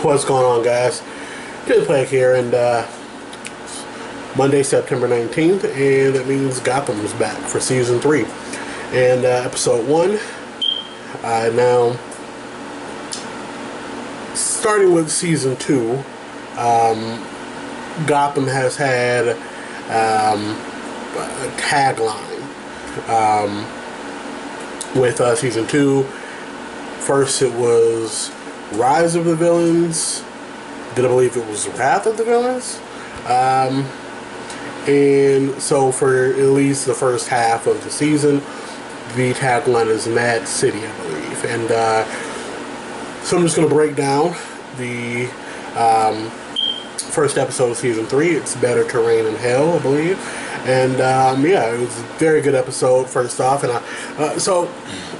What's going on, guys? Good play here, and Monday, September 19th, and that means Gotham is back for season 3 and episode 1. Now, starting with season 2, Gotham has had a tagline with season 2. First, it was Rise of the Villains. Then I believe it was Wrath of the Villains. And so for at least the first half of the season, the tagline is Mad City, I believe. And so I'm just going to break down the first episode of season 3. It's Better to Reign in Hell, I believe. And yeah, it was a very good episode, first off. And so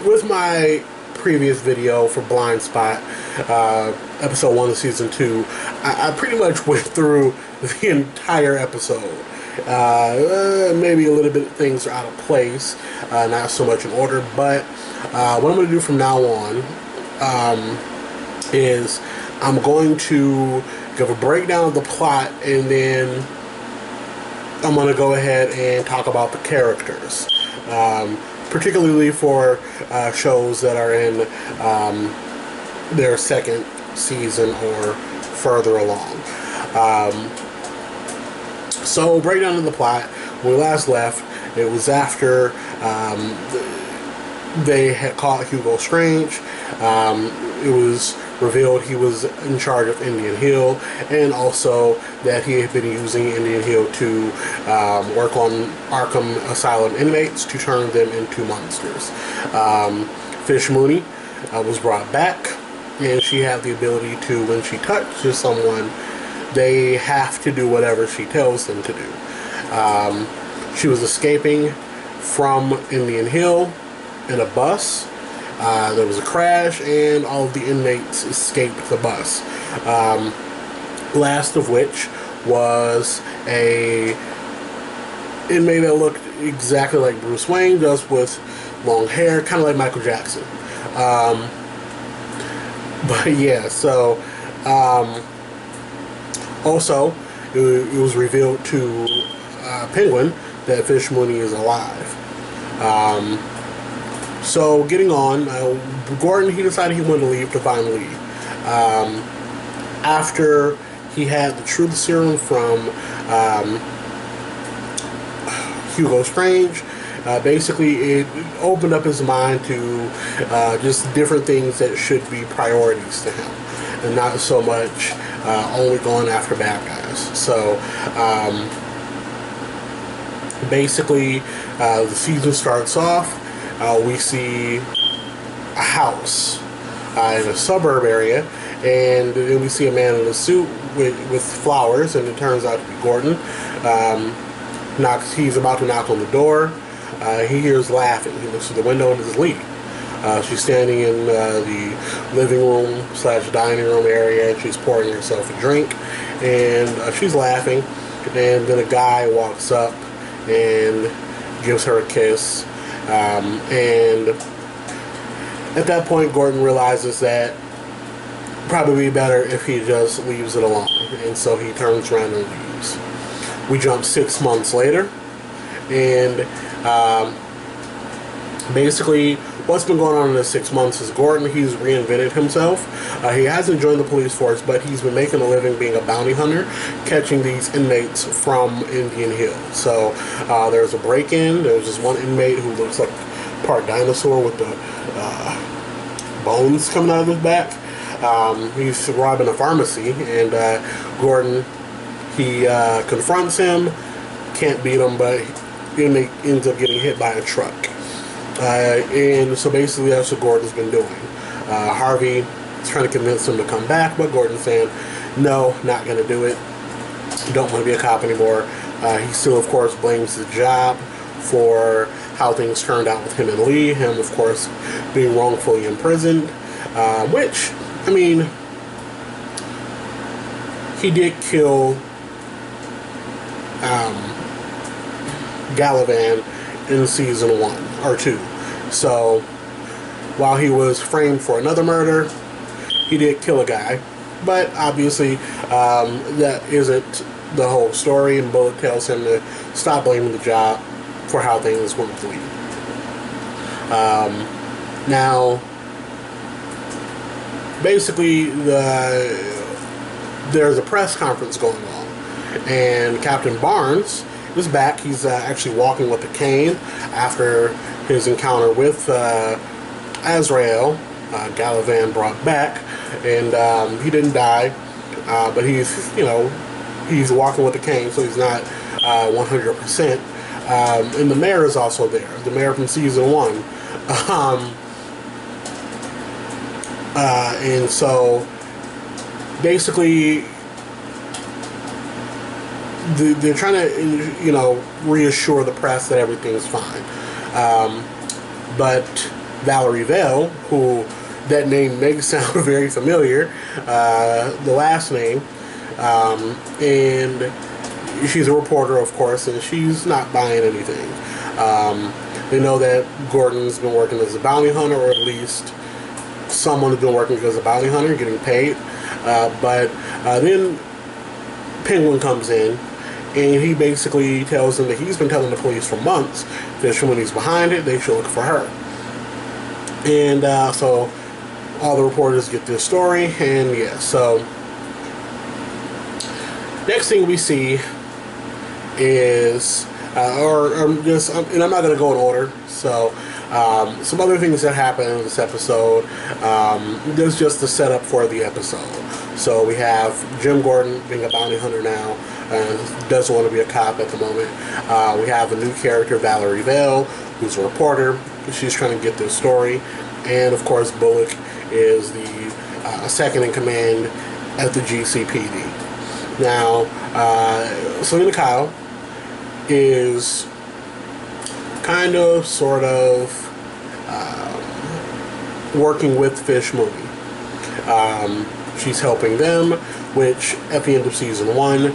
with my previous video for Blind Spot, episode 1 of season 2, I pretty much went through the entire episode. Maybe a little bit of things are out of place, not so much in order, but what I'm going to do from now on is I'm going to give a breakdown of the plot, and then I'm going to go ahead and talk about the characters. Particularly for shows that are in their second season or further along. So, breakdown of the plot. When we last left, it was after they had caught Hugo Strange. It was revealed he was in charge of Indian Hill, and also that he had been using Indian Hill to work on Arkham Asylum inmates to turn them into monsters. Fish Mooney was brought back, and she had the ability to, when she touches someone, they have to do whatever she tells them to do. She was escaping from Indian Hill in a bus. There was a crash, and all of the inmates escaped the bus. Last of which was a inmate that looked exactly like Bruce Wayne, just with long hair, kind of like Michael Jackson. But yeah, so also it was revealed to Penguin that Fish Mooney is alive. So, getting on, Gordon, he decided he wanted to leave to find Lee. After he had the truth serum from Hugo Strange, basically it opened up his mind to just different things that should be priorities to him, and not so much only going after bad guys. So, basically, the season starts off. We see a house in a suburb area, and then we see a man in a suit with flowers, and it turns out to be Gordon. He's about to knock on the door. He hears laughing. He looks through the window, and it's Lee. She's standing in the living room / dining room area, and she's pouring herself a drink, and she's laughing, and then a guy walks up and gives her a kiss. And at that point, Gordon realizes that probably be better if he just leaves it alone, and so he turns around and leaves. We jump 6 months later, and basically what's been going on in the 6 months is Gordon, he's reinvented himself. He hasn't joined the police force, but he's been making a living being a bounty hunter, catching these inmates from Indian Hill. So there's a break-in. There's this one inmate who looks like part dinosaur with the bones coming out of his back. He's robbing a pharmacy, and Gordon, he confronts him, can't beat him, but the inmate ends up getting hit by a truck. And so basically that's what Gordon's been doing. Harvey is trying to convince him to come back, but Gordon's saying, no, not going to do it. Don't want to be a cop anymore. He still, of course, blames the job for how things turned out with him and Lee. Him, of course, being wrongfully imprisoned. Which, I mean, he did kill Galavan in season 1 or 2. So while he was framed for another murder, he did kill a guy. But obviously, that isn't the whole story, and Bullock tells him to stop blaming the job for how things went with Lee. Now, basically, there's a press conference going on, and Captain Barnes is back. He's actually walking with a cane after his encounter with Azrael. Galavan brought back, and he didn't die, but he's, he's walking with a cane, so he's not 100%. And the mayor is also there, the mayor from season 1. And so basically they're trying to, reassure the press that everything's fine. But Valerie Vale, who that name may sound very familiar, the last name, and she's a reporter, of course, and she's not buying anything. They know that Gordon's been working as a bounty hunter, or at least someone has been working as a bounty hunter, getting paid. But then Penguin comes in, and he basically tells them that he's been telling the police for months that when he's behind it, they should look for her. And so all the reporters get this story, and yeah, so next thing we see is, and I'm not going to go in order, so some other things that happen in this episode. There's just the setup for the episode. So we have Jim Gordon being a bounty hunter now, doesn't want to be a cop at the moment. We have a new character, Valerie Vale, who's a reporter. She's trying to get this story. And of course, Bullock is the second in command at the GCPD. Now, Selena Kyle is kind of, sort of, working with Fish Mooney. She's helping them, which at the end of season 1,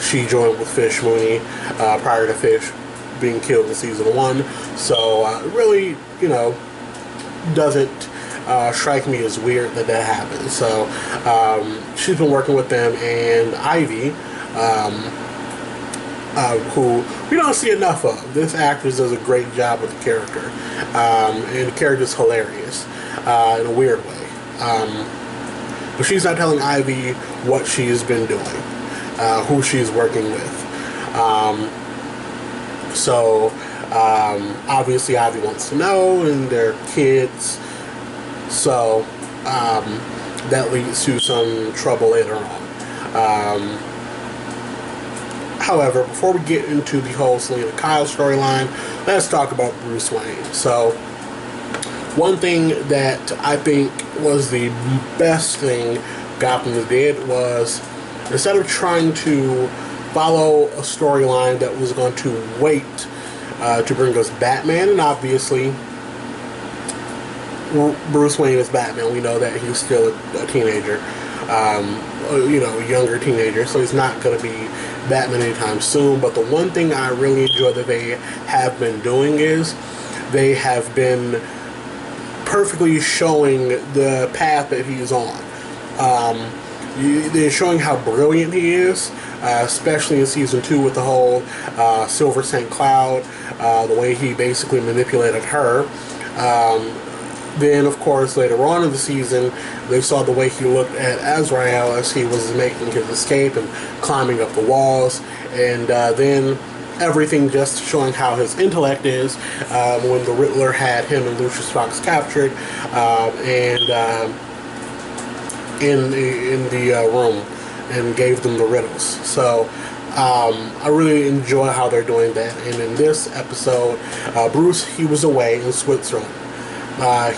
she joined with Fish Mooney prior to Fish being killed in season 1. So really, doesn't strike me as weird that happened. So she's been working with them, and Ivy, who we don't see enough of. This actress does a great job with the character, and the character's hilarious in a weird way. But she's not telling Ivy what she's been doing, who she's working with. So obviously Ivy wants to know, and they're kids, so that leads to some trouble later on. However, before we get into the whole Selena Kyle storyline, let's talk about Bruce Wayne. So, one thing that I think was the best thing Gotham did was, instead of trying to follow a storyline that was going to wait to bring us Batman, and obviously Bruce Wayne is Batman. We know that he's still a teenager, a younger teenager, so he's not going to be Batman anytime soon. But the one thing I really enjoy that they have been doing is they have been perfectly showing the path that he's on. They're showing how brilliant he is, especially in season 2 with the whole Silver St. Cloud, the way he basically manipulated her. Then, of course, later on in the season, they saw the way he looked at Azrael as he was making his escape and climbing up the walls. And then everything just showing how his intellect is when the Riddler had him and Lucius Fox captured and in the room and gave them the riddles. So I really enjoy how they're doing that. And in this episode, Bruce, he was away in Switzerland.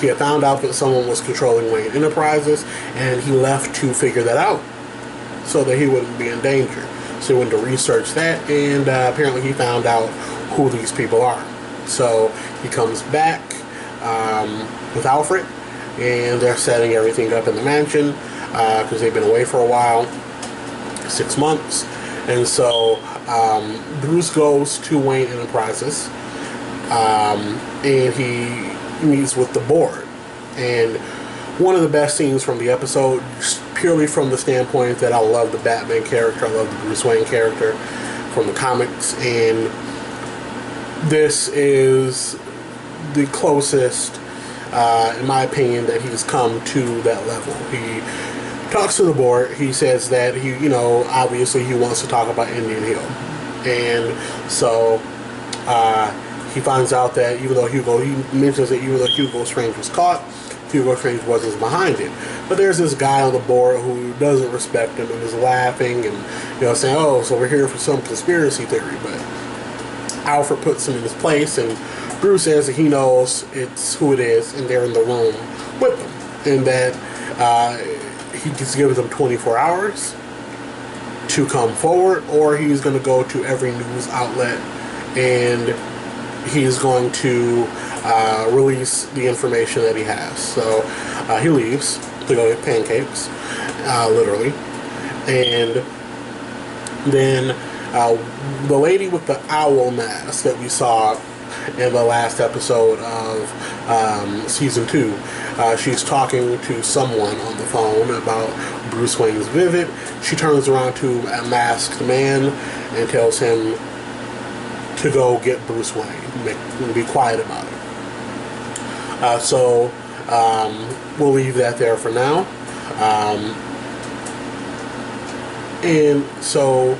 He had found out that someone was controlling Wayne Enterprises, and he left to figure that out so that he wouldn't be in danger. So he went to research that, and apparently he found out who these people are. So he comes back with Alfred, and they're setting everything up in the mansion because they've been away for a while, 6 months. And so Bruce goes to Wayne Enterprises, and he meets with the board. And one of the best scenes from the episode, just purely from the standpoint that I love the Batman character, I love the Bruce Wayne character from the comics, and this is the closest, in my opinion, that he's come to that level. He talks to the board. He says that he, obviously he wants to talk about Indian Hill, and so he finds out that he mentions that even though Hugo Strange was caught, Hugo Strange wasn't behind it. But there's this guy on the board who doesn't respect him and is laughing and saying, "Oh, so we're here for some conspiracy theory." But Alfred puts him in his place, and Bruce says that he knows it's who it is, and they're in the room with him, and that he just gives them 24 hours to come forward, or he's going to go to every news outlet and he's going to release the information that he has. So he leaves to go get pancakes, literally, and then the lady with the owl mask that we saw in the last episode of season 2, she's talking to someone on the phone about Bruce Wayne's visit. She turns around to a masked man and tells him to go get Bruce Wayne and be quiet about it. So we'll leave that there for now. And so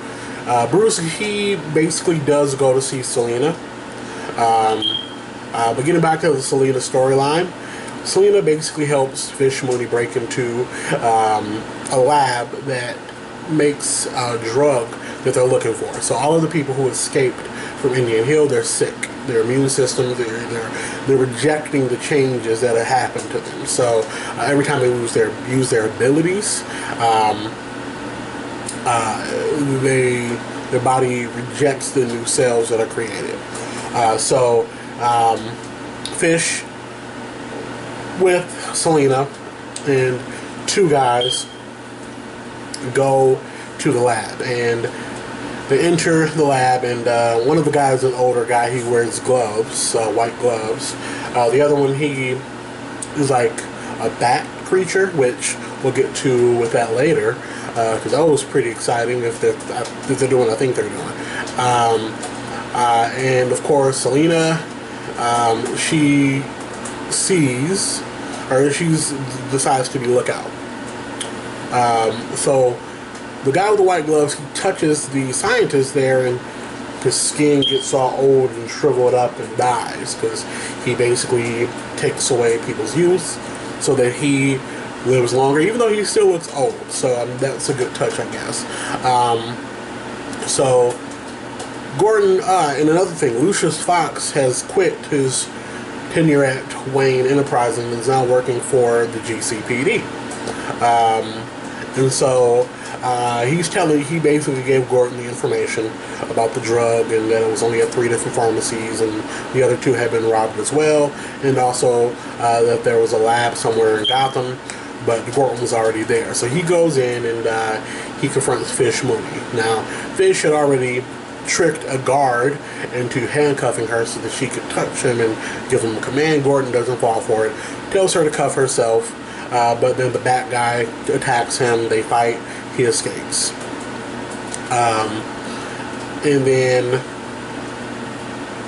Bruce, he basically does go to see Selina. But getting back to the Selina storyline, Selina basically helps Fish Mooney break into a lab that makes a drug that they're looking for. So all of the people who escaped from Indian Hill, they're sick. Their immune system, they're rejecting the changes that have happened to them. So every time they use their abilities, their body rejects the new cells that are created. So Fish with Selina and 2 guys go to the lab, and they enter the lab, and one of the guys is an older guy. He wears gloves, white gloves. The other one, he is like a bat creature, which we'll get to with that later, because that was pretty exciting if they're doing what I think they're doing. And of course, Selina, she decides to be lookout. So the guy with the white gloves, he touches the scientist there, and his skin gets all old and shriveled up and dies, because he basically takes away people's youth so that he lives longer, even though he still looks old. So that's a good touch, I guess. So Gordon, and another thing, Lucius Fox has quit his tenure at Wayne Enterprises and is now working for the GCPD. And so he basically gave Gordon the information about the drug, and that it was only at 3 different pharmacies, and the other 2 had been robbed as well, and also that there was a lab somewhere in Gotham, but Gordon was already there. So he goes in and he confronts Fish Mooney. Now, Fish had already tricked a guard into handcuffing her so that she could touch him and give him a command. Gordon doesn't fall for it, tells her to cuff herself, but then the Bat guy attacks him, they fight, he escapes. And then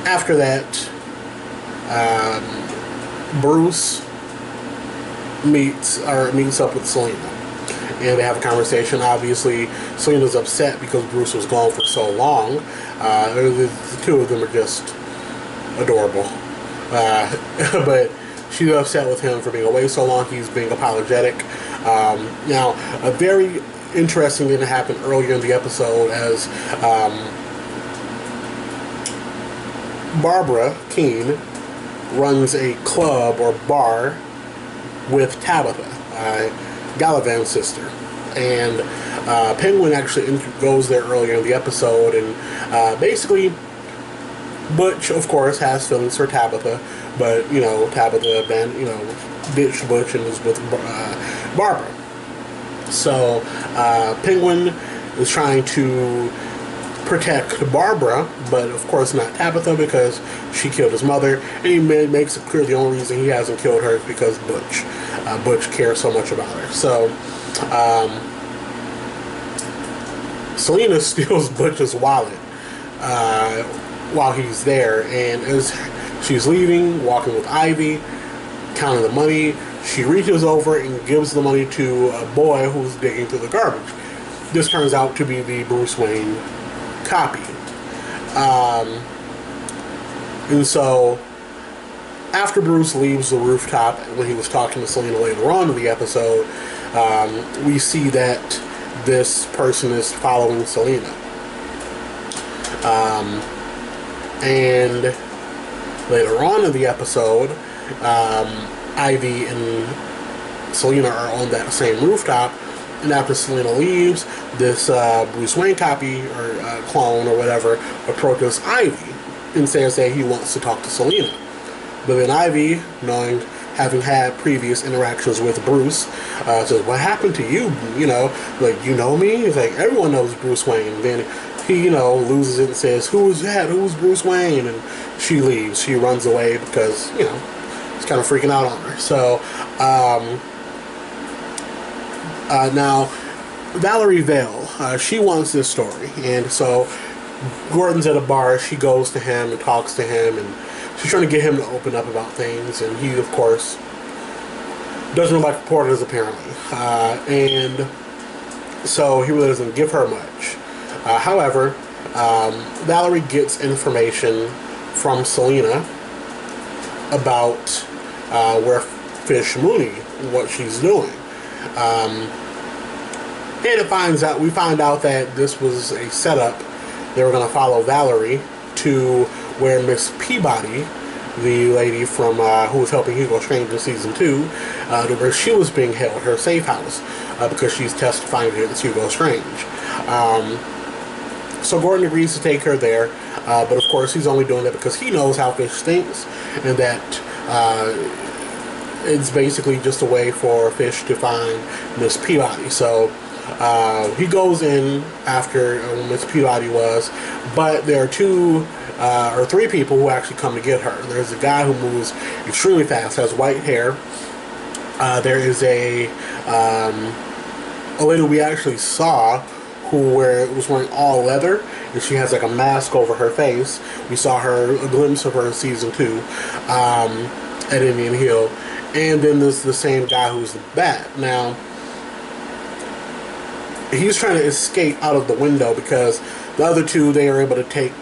after that, Bruce meets up with Selina, and they have a conversation. Obviously, Selina's upset because Bruce was gone for so long. The 2 of them are just adorable, but she's upset with him for being away so long. He's being apologetic. Now, a very interesting thing that happened earlier in the episode, as Barbara Keene runs a club or bar with Tabitha, Gallivan's sister, and Penguin actually goes there earlier in the episode, and basically Butch, of course, has feelings for Tabitha, but Tabitha ditched Butch and was with Barbara. So Penguin is trying to protect Barbara, but of course not Tabitha because she killed his mother. And he makes it clear the only reason he hasn't killed her is because Butch cares so much about her. So Selena steals Butch's wallet while he's there, and as she's leaving, walking with Ivy, counting the money, she reaches over and gives the money to a boy who's digging through the garbage. This turns out to be the Bruce Wayne copy. And so after Bruce leaves the rooftop, when he was talking to Selena later on in the episode, we see that this person is following Selena. And later on in the episode, Ivy and Selena are on that same rooftop, and after Selena leaves, this Bruce Wayne copy or clone or whatever approaches Ivy and says that he wants to talk to Selena. But then Ivy, having had previous interactions with Bruce, says, "What happened to you? You know, like, you know me?" He's like, "Everyone knows Bruce Wayne." Then he, loses it and says, "Who is that? Who's Bruce Wayne?" And she leaves. She runs away because, it's kind of freaking out on her. So, now, Valerie Vale, she wants this story. And so, Gordon's at a bar. She goes to him and talks to him, and she's trying to get him to open up about things. And he, of course, doesn't like reporters, apparently. And so, he really doesn't give her much. However, Valerie gets information from Selena about where Fish Mooney, what she's doing. And we find out that this was a setup. They were going to follow Valerie to where Miss Peabody, the lady from who was helping Hugo Strange in season 2, to where she was being held, her safe house, because she's testifying against Hugo Strange. So Gordon agrees to take her there, but of course he's only doing that because he knows how Fish thinks, and that it's basically just a way for Fish to find Miss Peabody. So he goes in after Miss Peabody was, but there are 2 or 3 people who actually come to get her. There's a guy who moves extremely fast, has white hair. There is a lady we actually saw who was wearing all leather, and she has like a mask over her face. We saw a glimpse of her in season 2 at Indian Hill. And then there's the same guy who's the Bat. Now, he's trying to escape out of the window because the other 2, they are able to take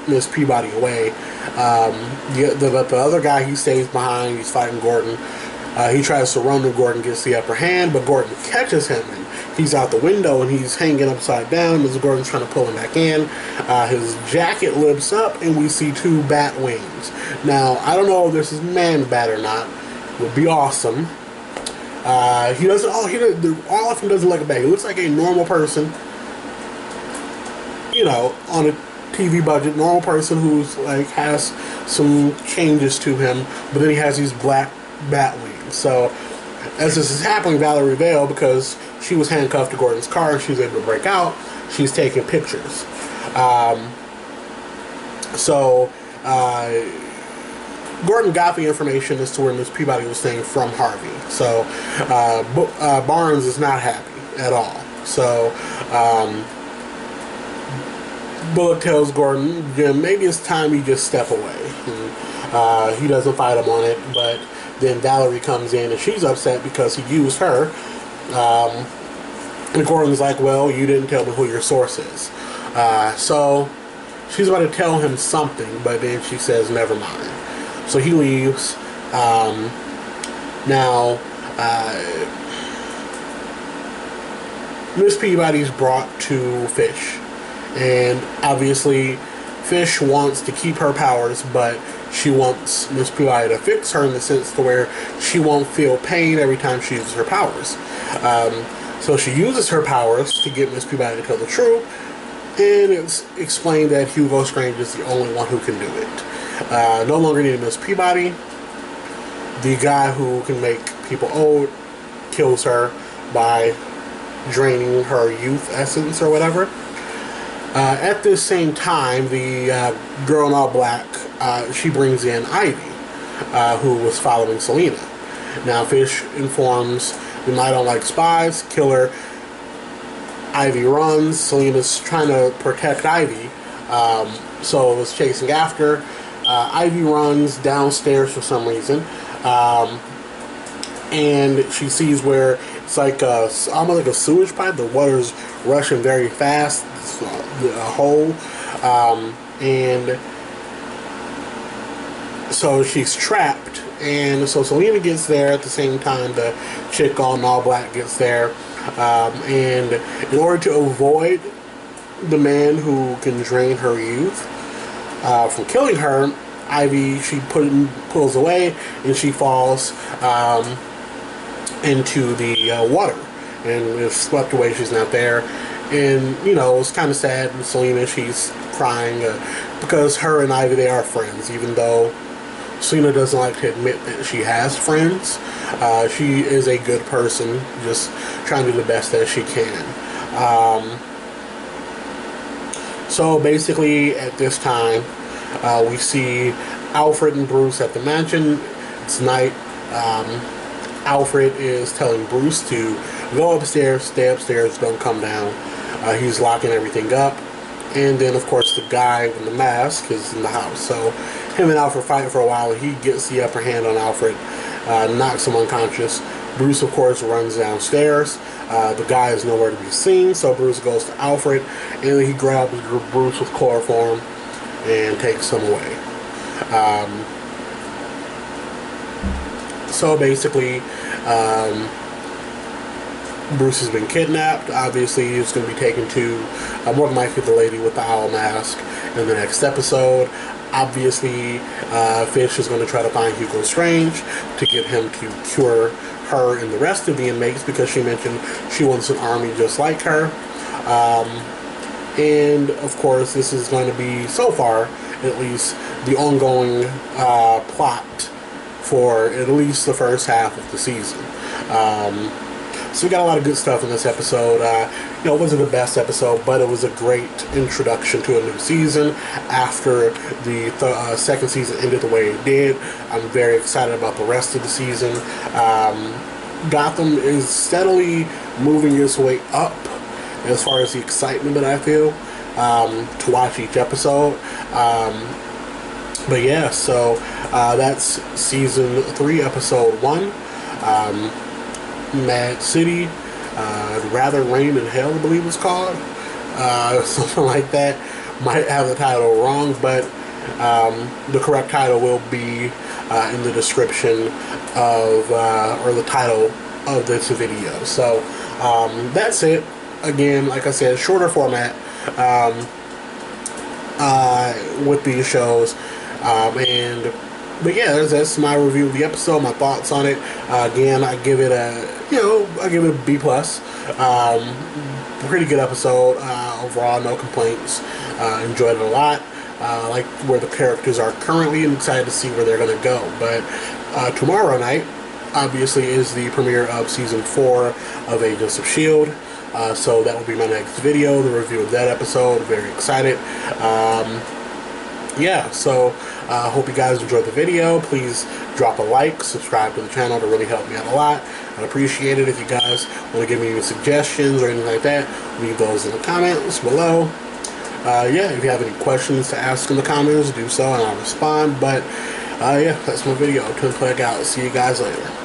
Miss Peabody away. The other guy, he stays behind. He's fighting Gordon. He tries to run, and Gordon gets the upper hand, but Gordon catches him, and he's out the window, and he's hanging upside down as Gordon's trying to pull him back in. His jacket lifts up, and we see 2 bat wings. Now, I don't know if this is man-bat or not. Would be awesome. He doesn't. All of him doesn't look like a bat. He looks like a normal person. On a TV budget, normal person who's has some changes to him, but then he has these black bat wings. So, as this is happening, Valerie Vale, because she was handcuffed to Gordon's car and she was able to break out, she's taking pictures. Gordon got the information as to where Miss Peabody was staying from Harvey. So, Barnes is not happy at all. So, Bullock tells Gordon, maybe it's time you just step away. And, he doesn't fight him on it, but then Valerie comes in and she's upset because he used her. And Gordon's like, well, you didn't tell me who your source is. So, she's about to tell him something, but then she says, never mind. So he leaves. Now, Miss Peabody's brought to Fish. And obviously, Fish wants to keep her powers, but she wants Miss Peabody to fix her in the sense to where she won't feel pain every time she uses her powers. So she uses her powers to get Miss Peabody to tell the truth, and it's explained that Hugo Strange is the only one who can do it. No longer needed Miss Peabody. The guy who can make people old kills her by draining her youth essence or whatever. At this same time, the girl in all black, she brings in Ivy, who was following Selena. Now, Fish informs the Night on like spies, killer. Ivy runs. Selena's trying to protect Ivy, so is chasing after. Ivy runs downstairs for some reason, and she sees where it's like almost like a sewage pipe. The water's rushing very fast. It's a hole, and so she's trapped. And so Selena gets there at the same time the chick all black gets there, and in order to avoid the man who can drain her youth from killing her, Ivy, she pulls away and she falls into the water and is swept away. She's not there, and you know, it's kind of sad. Selena, she's crying because her and Ivy, they are friends, even though Selena doesn't like to admit that she has friends. She is a good person, just trying to do the best that she can. So basically, at this time, we see Alfred and Bruce at the mansion. It's night. Alfred is telling Bruce to go upstairs, stay upstairs, don't come down. He's locking everything up. And then, of course, the guy with the mask is in the house. So him and Alfred fight for a while. He gets the upper hand on Alfred, knocks him unconscious. Bruce, of course, runs downstairs. The guy is nowhere to be seen, so Bruce goes to Alfred, and then he grabs Bruce with chloroform and takes him away. So basically, Bruce has been kidnapped. Obviously, he's going to be taken to, more than likely, the lady with the owl mask in the next episode. Obviously, Fish is going to try to find Hugo Strange to get him to cure her and the rest of the inmates, because she mentioned she wants an army just like her. And, of course, this is going to be, so far, at least, the ongoing plot for at least the first half of the season. So we got a lot of good stuff in this episode. You know, it wasn't the best episode, but it was a great introduction to a new season after the second season ended the way it did. I'm very excited about the rest of the season. Gotham is steadily moving its way up as far as the excitement that I feel to watch each episode. But yeah, so that's season 3, episode 1. Mad City, Rather Rain in Hell, I believe it's called. Something like that. Might have the title wrong, but the correct title will be in the description of, or the title of this video. So that's it. Again, like I said, shorter format with these shows. But yeah, that's my review of the episode, my thoughts on it. Again, I give it a, I give it a B+. Pretty good episode overall, no complaints. Enjoyed it a lot. Like where the characters are currently, and excited to see where they're going to go. But tomorrow night, obviously, is the premiere of season 4 of Agents of S.H.I.E.L.D. So that will be my next video, the review of that episode. Very excited. Yeah, so hope you guys enjoyed the video. Please drop a like, subscribe to the channel to really help me out a lot. I'd appreciate it if you guys want to give me any suggestions or anything like that. Leave those in the comments below. Yeah, if you have any questions to ask in the comments, do so and I'll respond. But yeah, that's my video. Twin Plague out. See you guys later.